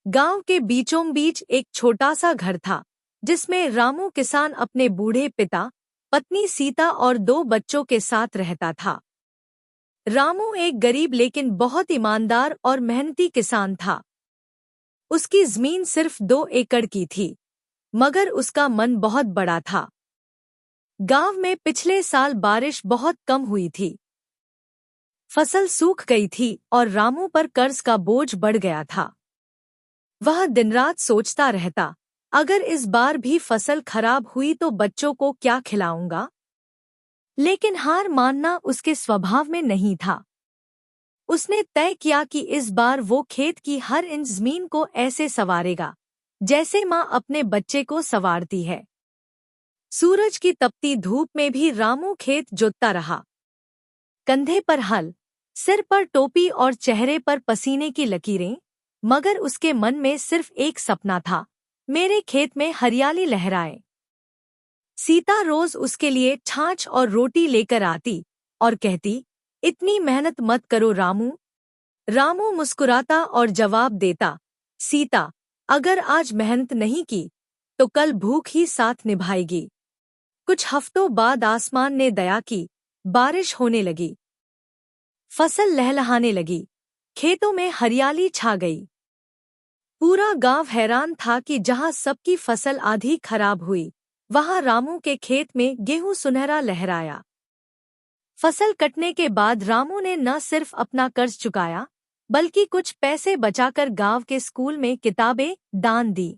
गांव के बीचों बीच एक छोटा सा घर था, जिसमें रामू किसान अपने बूढ़े पिता, पत्नी सीता और 2 बच्चों के साथ रहता था। रामू एक गरीब लेकिन बहुत ईमानदार और मेहनती किसान था। उसकी जमीन सिर्फ 2 एकड़ की थी, मगर उसका मन बहुत बड़ा था। गांव में पिछले साल बारिश बहुत कम हुई थी। फसल सूख गई थी और रामू पर कर्ज का बोझ बढ़ गया था। वह दिनरात सोचता रहता, अगर इस बार भी फसल खराब हुई तो बच्चों को क्या खिलाऊंगा। लेकिन हार मानना उसके स्वभाव में नहीं था। उसने तय किया कि इस बार वो खेत की हर इंच जमीन को ऐसे संवारेगा जैसे माँ अपने बच्चे को संवारती है। सूरज की तपती धूप में भी रामू खेत जोतता रहा। कंधे पर हल, सिर पर टोपी और चेहरे पर पसीने की लकीरें, मगर उसके मन में सिर्फ एक सपना था, मेरे खेत में हरियाली लहराए। सीता रोज उसके लिए छाछ और रोटी लेकर आती और कहती, इतनी मेहनत मत करो रामू। रामू मुस्कुराता और जवाब देता, सीता, अगर आज मेहनत नहीं की तो कल भूख ही साथ निभाएगी। कुछ हफ्तों बाद आसमान ने दया की, बारिश होने लगी। फसल लहलहाने लगी, खेतों में हरियाली छा गई। पूरा गांव हैरान था कि जहां सबकी फसल आधी खराब हुई, वहां रामू के खेत में गेहूं सुनहरा लहराया। फसल कटने के बाद रामू ने न सिर्फ अपना कर्ज चुकाया, बल्कि कुछ पैसे बचाकर गांव के स्कूल में किताबें दान दी।